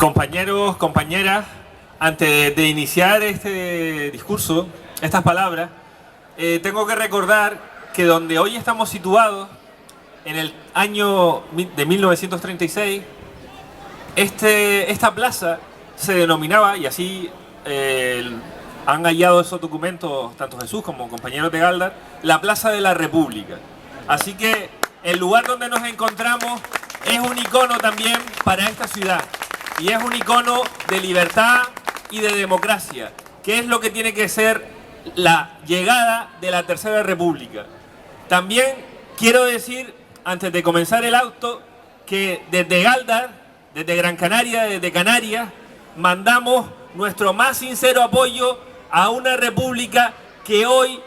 Compañeros, compañeras, antes de iniciar este discurso, estas palabras, tengo que recordar que donde hoy estamos situados, en el año de 1936, esta plaza se denominaba, y así han hallado esos documentos tanto Jesús como compañeros de Galdar, la Plaza de la República. Así que el lugar donde nos encontramos es un icono también para esta ciudad. Y es un icono de libertad y de democracia, que es lo que tiene que ser la llegada de la Tercera República. También quiero decir, antes de comenzar el acto, que desde Galdar, desde Gran Canaria, desde Canarias, mandamos nuestro más sincero apoyo a una república que hoy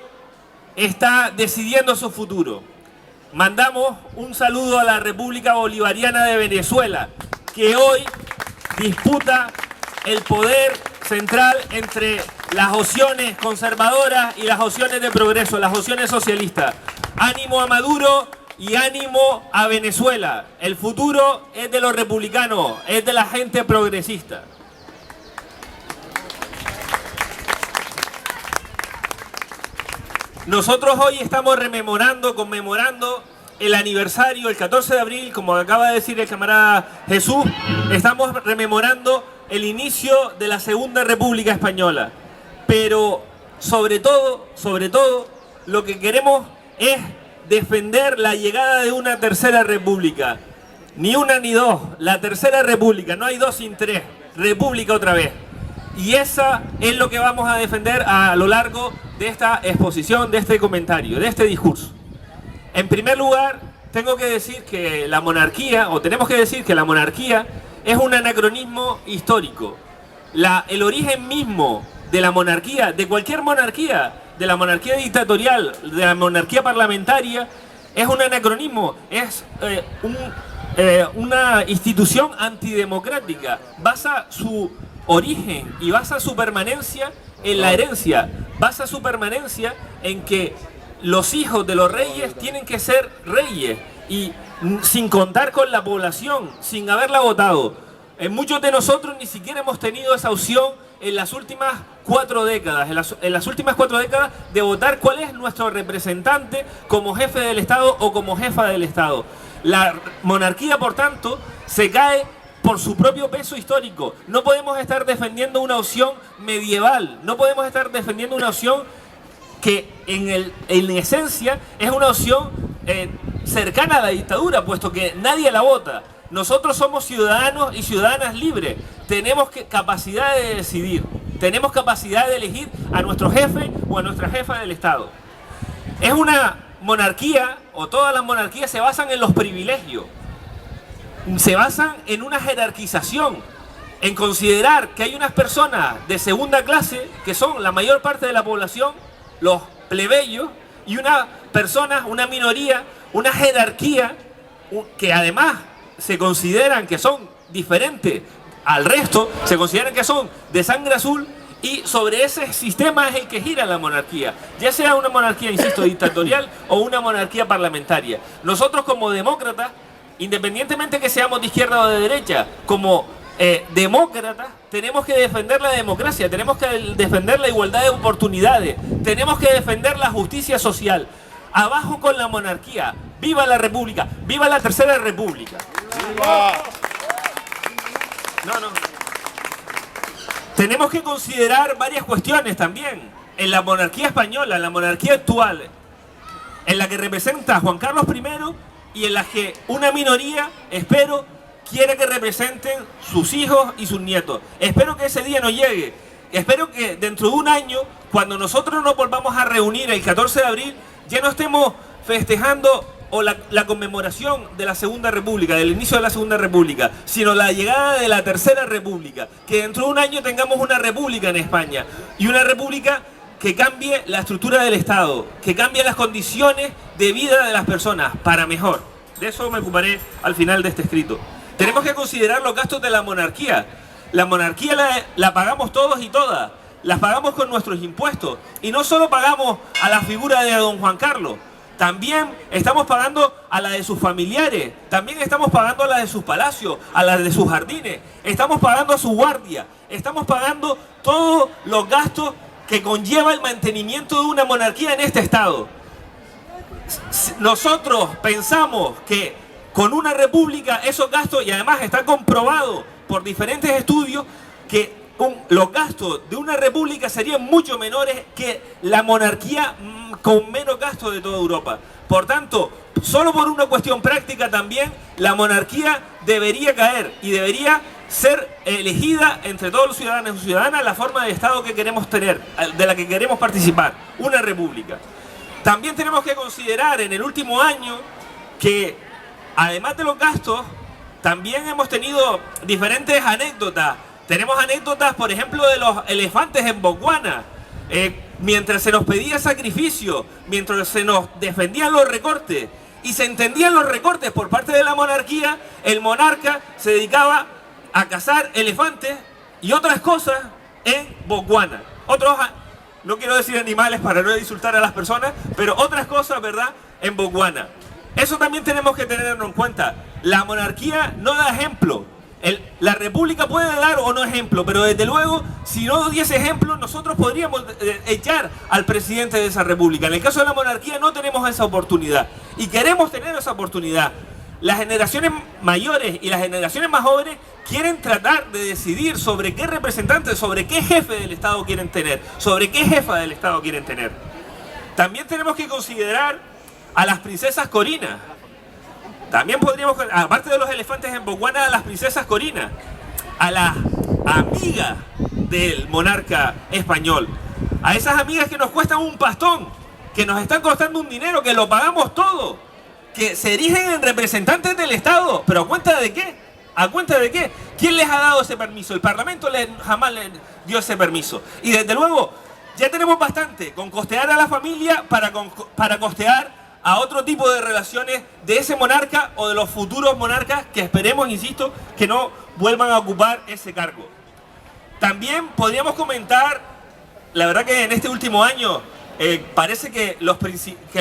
está decidiendo su futuro. Mandamos un saludo a la República Bolivariana de Venezuela, que hoy disputa el poder central entre las opciones conservadoras y las opciones de progreso, las opciones socialistas. Ánimo a Maduro y ánimo a Venezuela. El futuro es de los republicanos, es de la gente progresista. Nosotros hoy estamos conmemorando el aniversario, el 14 de abril, como acaba de decir el camarada Jesús, estamos rememorando el inicio de la Segunda República Española. Pero sobre todo, lo que queremos es defender la llegada de una Tercera República. Ni una ni dos, la Tercera República, no hay dos sin tres, República otra vez. Y esa es lo que vamos a defender a lo largo de esta exposición, de este comentario, de este discurso. En primer lugar, tengo que decir que la monarquía, o tenemos que decir que la monarquía es un anacronismo histórico. El origen mismo de la monarquía, de cualquier monarquía, de la monarquía dictatorial, de la monarquía parlamentaria, es un anacronismo, es una institución antidemocrática. Basa su origen y basa su permanencia en la herencia, basa su permanencia en que los hijos de los reyes tienen que ser reyes y sin contar con la población, sin haberla votado. Muchos de nosotros ni siquiera hemos tenido esa opción en las últimas 4 décadas, en las últimas 4 décadas de votar cuál es nuestro representante como jefe del Estado o como jefa del Estado. La monarquía, por tanto, se cae por su propio peso histórico. No podemos estar defendiendo una opción medieval, no podemos estar defendiendo una opción que en esencia es una opción cercana a la dictadura, puesto que nadie la vota. Nosotros somos ciudadanos y ciudadanas libres, tenemos capacidad de decidir, tenemos capacidad de elegir a nuestro jefe o a nuestra jefa del Estado. Es una monarquía, o todas las monarquías se basan en los privilegios, se basan en una jerarquización, en considerar que hay unas personas de segunda clase, que son la mayor parte de la población, los plebeyos, y una persona, una minoría, una jerarquía que además se consideran que son diferentes al resto, se consideran que son de sangre azul, y sobre ese sistema es el que gira la monarquía, ya sea una monarquía, insisto, dictatorial o una monarquía parlamentaria. Nosotros como demócratas, independientemente que seamos de izquierda o de derecha, como demócratas, tenemos que defender la democracia, tenemos que defender la igualdad de oportunidades, tenemos que defender la justicia social. Abajo con la monarquía, viva la República, viva la Tercera República. ¡Viva! Tenemos que considerar varias cuestiones también en la monarquía española, en la monarquía actual, en la que representa Juan Carlos I y en la que una minoría, espero, quiere que representen sus hijos y sus nietos. Espero que ese día no llegue. Espero que dentro de un año, cuando nosotros nos volvamos a reunir el 14 de abril, ya no estemos festejando la conmemoración de la Segunda República, del inicio de la Segunda República, sino la llegada de la Tercera República. Que dentro de un año tengamos una república en España, y una república que cambie la estructura del Estado, que cambie las condiciones de vida de las personas para mejor. De eso me ocuparé al final de este escrito. Tenemos que considerar los gastos de la monarquía. La monarquía la pagamos todos y todas, las pagamos con nuestros impuestos. Y no solo pagamos a la figura de don Juan Carlos, También estamos pagando a la de sus familiares, también estamos pagando a la de sus palacios, a la de sus jardines, estamos pagando a su guardia, estamos pagando todos los gastos que conlleva el mantenimiento de una monarquía en este estado. Nosotros pensamos que con una república esos gastos, y además está comprobado por diferentes estudios que los gastos de una república serían mucho menores que la monarquía con menos gastos de toda Europa. Por tanto, solo por una cuestión práctica también, la monarquía debería caer y debería ser elegida entre todos los ciudadanos y ciudadanas la forma de Estado que queremos tener, de la que queremos participar, una república. También tenemos que considerar en el último año que, además de los gastos, también hemos tenido diferentes anécdotas. Tenemos anécdotas, por ejemplo, de los elefantes en Botswana. Mientras se nos pedía sacrificio, mientras se nos defendían los recortes y se entendían los recortes por parte de la monarquía, el monarca se dedicaba a cazar elefantes y otras cosas en Botswana. No quiero decir animales para no insultar a las personas, pero otras cosas, ¿verdad?, en Botswana. Eso también tenemos que tenerlo en cuenta. La monarquía no da ejemplo. La república puede dar o no ejemplo, pero desde luego, si no diese ejemplo, nosotros podríamos echar al presidente de esa república. En el caso de la monarquía no tenemos esa oportunidad y queremos tener esa oportunidad. Las generaciones mayores y las generaciones más jóvenes quieren tratar de decidir sobre qué representante, sobre qué jefe del Estado quieren tener, sobre qué jefa del Estado quieren tener. También tenemos que considerar a las princesas corinas. También podríamos, aparte de los elefantes en Botswana, a las princesas corinas, a las amigas del monarca español, a esas amigas que nos cuestan un pastón, que nos están costando un dinero, que lo pagamos todo, que se erigen en representantes del Estado, pero ¿a cuenta de qué? ¿A cuenta de qué? ¿Quién les ha dado ese permiso? El Parlamento jamás les dio ese permiso. Y desde luego, ya tenemos bastante con costear a la familia para costear a otro tipo de relaciones de ese monarca o de los futuros monarcas que esperemos, insisto, que no vuelvan a ocupar ese cargo. También podríamos comentar, la verdad que en este último año parece que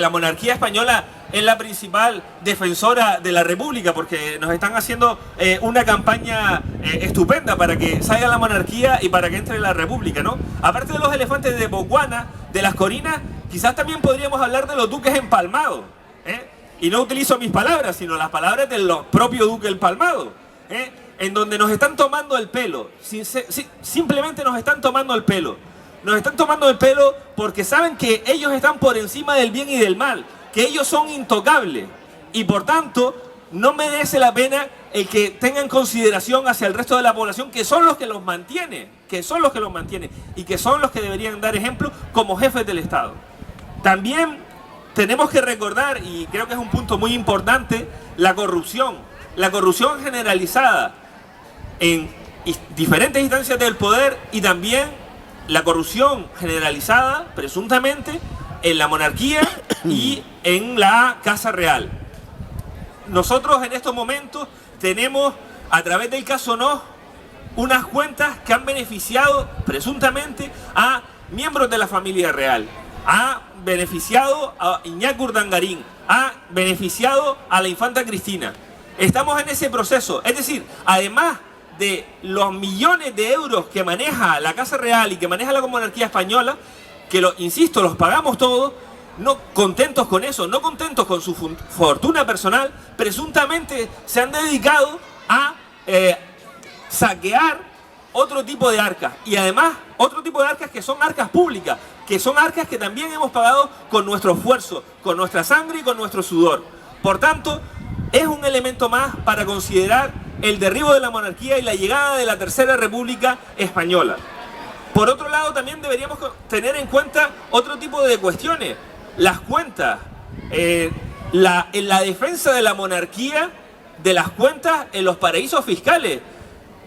la monarquía española es la principal defensora de la república, porque nos están haciendo una campaña estupenda para que salga la monarquía y para que entre la república, ¿no? Aparte de los elefantes de Botswana, de las corinas, quizás también podríamos hablar de los duques empalmados, y no utilizo mis palabras, sino las palabras del propio duque empalmado, en donde nos están tomando el pelo, simplemente nos están tomando el pelo. Nos están tomando el pelo porque saben que ellos están por encima del bien y del mal, que ellos son intocables y por tanto no merece la pena el que tengan consideración hacia el resto de la población, que son los que los mantienen, y que son los que deberían dar ejemplo como jefes del Estado. También tenemos que recordar, y creo que es un punto muy importante, la corrupción generalizada en diferentes instancias del poder y también la corrupción generalizada, presuntamente, en la monarquía y en la Casa Real. Nosotros en estos momentos tenemos, a través del caso Nos, unas cuentas que han beneficiado presuntamente a miembros de la familia real, ha beneficiado a Iñaki Urdangarín, ha beneficiado a la infanta Cristina. Estamos en ese proceso, es decir, además de los millones de euros que maneja la Casa Real y que maneja la monarquía española, que insisto, los pagamos todos, no contentos con eso, no contentos con su fortuna personal, presuntamente se han dedicado a saquear otro tipo de arcas, y además otro tipo de arcas que son arcas públicas, que son arcas que también hemos pagado con nuestro esfuerzo, con nuestra sangre y con nuestro sudor. Por tanto, es un elemento más para considerar el derribo de la monarquía y la llegada de la Tercera República Española. Por otro lado, también deberíamos tener en cuenta otro tipo de cuestiones. Las cuentas, en la defensa de la monarquía, de las cuentas en los paraísos fiscales.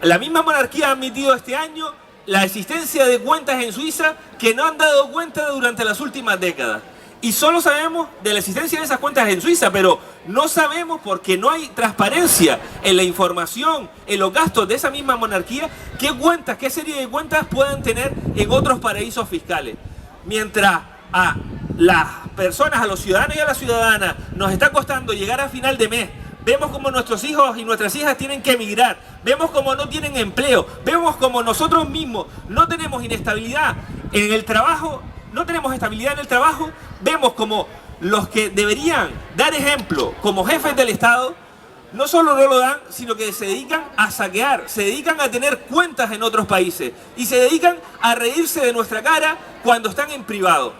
La misma monarquía ha admitido este año la existencia de cuentas en Suiza que no han dado cuenta durante las últimas décadas. Y solo sabemos de la existencia de esas cuentas en Suiza, pero no sabemos, porque no hay transparencia en la información, en los gastos de esa misma monarquía, qué cuentas, qué serie de cuentas puedan tener en otros paraísos fiscales. Mientras a las personas, a los ciudadanos y a las ciudadanas, nos está costando llegar a final de mes. Vemos como nuestros hijos y nuestras hijas tienen que emigrar. Vemos como no tienen empleo. Vemos como nosotros mismos no tenemos inestabilidad en el trabajo. No tenemos estabilidad en el trabajo. Vemos como los que deberían dar ejemplo como jefes del Estado, no solo no lo dan, sino que se dedican a saquear, se dedican a tener cuentas en otros países y se dedican a reírse de nuestra cara cuando están en privado.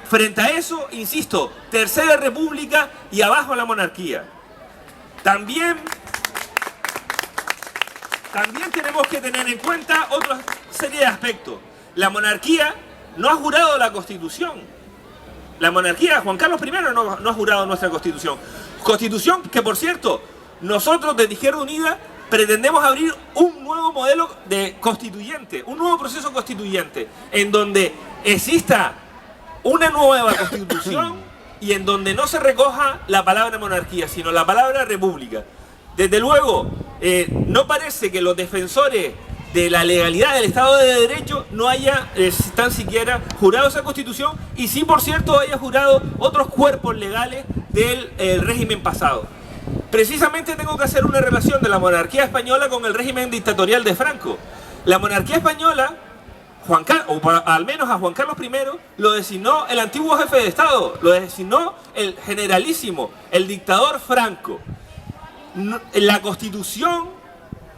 Frente a eso, insisto, Tercera República y abajo la monarquía. También tenemos que tener en cuenta otra serie de aspectos. La monarquía no ha jurado la Constitución. La monarquía, Juan Carlos I no ha jurado nuestra Constitución. Constitución que, por cierto, nosotros desde Izquierda Unida pretendemos abrir un nuevo modelo de constituyente, un nuevo proceso constituyente, en donde exista una nueva Constitución y en donde no se recoja la palabra monarquía, sino la palabra república. Desde luego, no parece que los defensores de la legalidad del Estado de Derecho no haya tan siquiera jurado esa Constitución y sí, por cierto, haya jurado otros cuerpos legales del régimen pasado. Precisamente tengo que hacer una relación de la monarquía española con el régimen dictatorial de Franco. La monarquía española, al menos a Juan Carlos I, lo designó el antiguo jefe de Estado, lo designó el generalísimo, el dictador Franco. La Constitución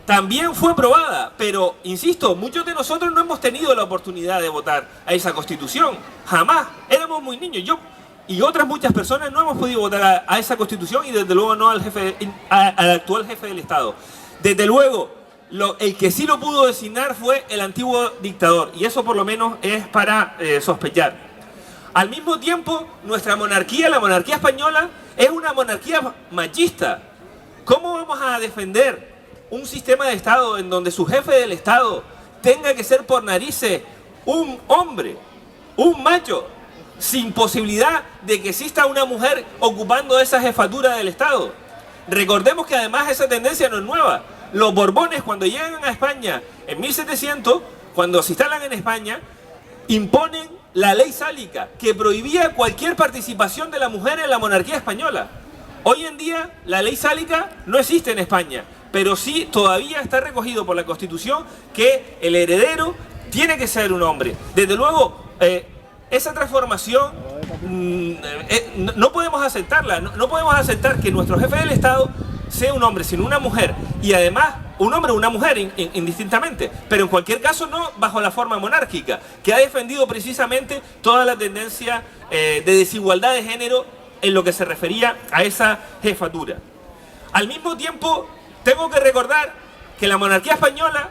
también fue aprobada, pero, insisto, muchos de nosotros no hemos tenido la oportunidad de votar a esa Constitución. Jamás. Éramos muy niños. Yo y otras muchas personas no hemos podido votar a esa Constitución y desde luego no al actual jefe del Estado. Desde luego, el que sí lo pudo designar fue el antiguo dictador, y eso por lo menos es para sospechar. Al mismo tiempo, nuestra monarquía, la monarquía española, es una monarquía machista. ¿Cómo vamos a defender un sistema de Estado en donde su jefe del Estado tenga que ser por narices un hombre, un macho, sin posibilidad de que exista una mujer ocupando esa jefatura del Estado? Recordemos que además esa tendencia no es nueva. Los Borbones, cuando llegan a España en 1700, cuando se instalan en España, imponen la ley sálica, que prohibía cualquier participación de la mujer en la monarquía española. Hoy en día la ley sálica no existe en España, pero sí todavía está recogido por la Constitución que el heredero tiene que ser un hombre. Desde luego, esa transformación no podemos aceptarla. No podemos aceptar que nuestro jefe del Estado sea un hombre, sino una mujer. Y además, un hombre o una mujer indistintamente. Pero en cualquier caso no bajo la forma monárquica, que ha defendido precisamente toda la tendencia de desigualdad de género en lo que se refería a esa jefatura. Al mismo tiempo, tengo que recordar que la monarquía española,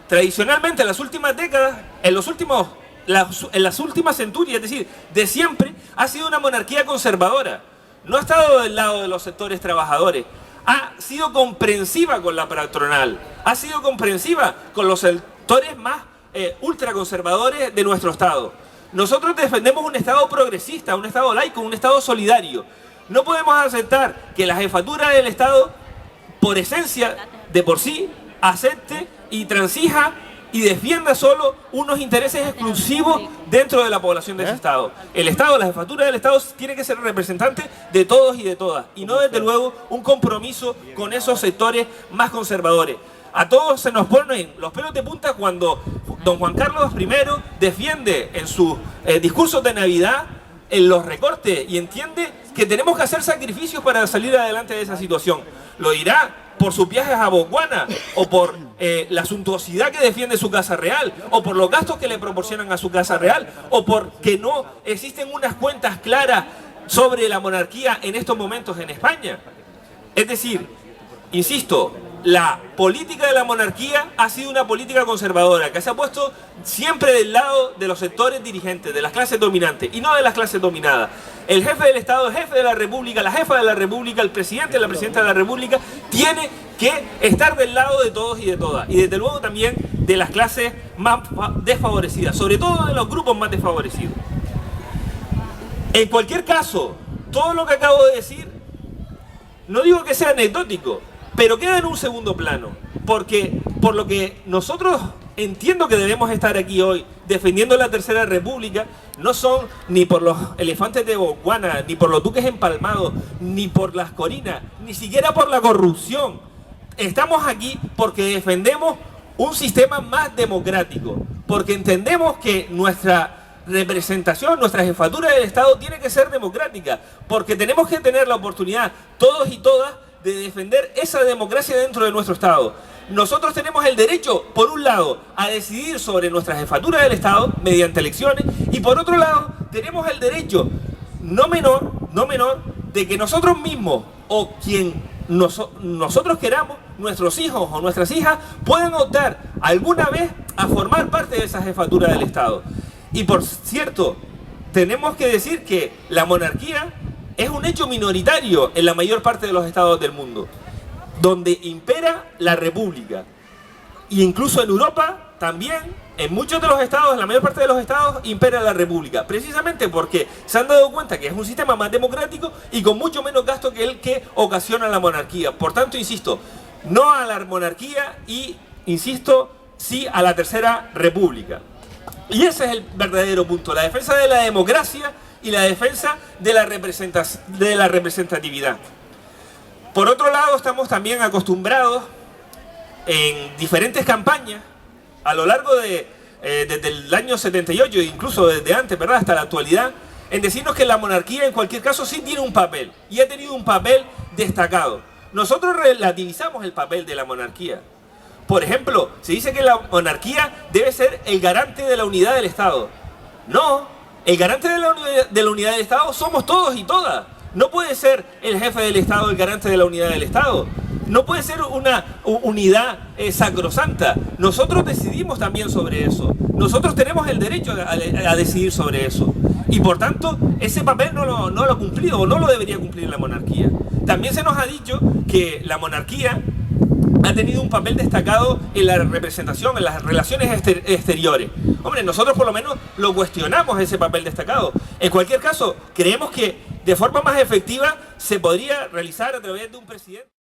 tradicionalmente en las últimas décadas, en las últimas centurias, es decir, de siempre, ha sido una monarquía conservadora. No ha estado del lado de los sectores trabajadores. Ha sido comprensiva con la patronal. Ha sido comprensiva con los sectores más ultraconservadores de nuestro Estado. Nosotros defendemos un Estado progresista, un Estado laico, un Estado solidario. No podemos aceptar que la jefatura del Estado, por esencia, de por sí, acepte y transija y defienda solo unos intereses exclusivos dentro de la población de ese Estado. El Estado, la jefatura del Estado tiene que ser representante de todos y de todas, y no desde luego un compromiso con esos sectores más conservadores. A todos se nos ponen los pelos de punta cuando don Juan Carlos I defiende en sus discursos de Navidad en los recortes y entiende que tenemos que hacer sacrificios para salir adelante de esa situación. Lo dirá por sus viajes a Botswana, o por la suntuosidad que defiende su casa real, o por los gastos que le proporcionan a su casa real, o porque no existen unas cuentas claras sobre la monarquía en estos momentos en España. Es decir, insisto, la política de la monarquía ha sido una política conservadora, que se ha puesto siempre del lado de los sectores dirigentes, de las clases dominantes, y no de las clases dominadas. El jefe del Estado, el jefe de la República, la jefa de la República, el presidente, la presidenta de la República, tiene que estar del lado de todos y de todas, y desde luego también de las clases más desfavorecidas, sobre todo de los grupos más desfavorecidos. En cualquier caso, todo lo que acabo de decir, no digo que sea anecdótico, pero queda en un segundo plano, porque por lo que nosotros entiendo que debemos estar aquí hoy defendiendo la Tercera República, no son ni por los elefantes de Botswana, ni por los duques empalmados, ni por las corinas, ni siquiera por la corrupción. Estamos aquí porque defendemos un sistema más democrático, porque entendemos que nuestra representación, nuestra jefatura del Estado tiene que ser democrática, porque tenemos que tener la oportunidad, todos y todas, de defender esa democracia dentro de nuestro Estado. Nosotros tenemos el derecho, por un lado, a decidir sobre nuestra jefatura del Estado mediante elecciones, y por otro lado, tenemos el derecho, no menor, de que nosotros mismos o quien nosotros queramos, nuestros hijos o nuestras hijas, puedan optar alguna vez a formar parte de esa jefatura del Estado. Y por cierto, tenemos que decir que la monarquía es un hecho minoritario en la mayor parte de los estados del mundo, donde impera la república. E incluso en Europa también, en muchos de los estados, en la mayor parte de los estados, impera la república. Precisamente porque se han dado cuenta que es un sistema más democrático y con mucho menos gasto que el que ocasiona la monarquía. Por tanto, insisto, no a la monarquía y, insisto, sí a la Tercera República. Y ese es el verdadero punto, la defensa de la democracia y la defensa de la representatividad. Por otro lado, estamos también acostumbrados en diferentes campañas a lo largo desde el año 78, incluso desde antes, ¿verdad?, hasta la actualidad, en decirnos que la monarquía en cualquier caso sí tiene un papel, y ha tenido un papel destacado. Nosotros relativizamos el papel de la monarquía. Por ejemplo, se dice que la monarquía debe ser el garante de la unidad del Estado. No, el garante de la unidad del Estado somos todos y todas. No puede ser el jefe del Estado el garante de la unidad del Estado. No puede ser una unidad sacrosanta. Nosotros decidimos también sobre eso. Nosotros tenemos el derecho a decidir sobre eso. Y por tanto, ese papel no lo ha cumplido, o no lo debería cumplir la monarquía. También se nos ha dicho que la monarquía ha tenido un papel destacado en la representación, en las relaciones exteriores. Hombre, nosotros por lo menos lo cuestionamos, ese papel destacado. En cualquier caso, creemos que de forma más efectiva se podría realizar a través de un presidente.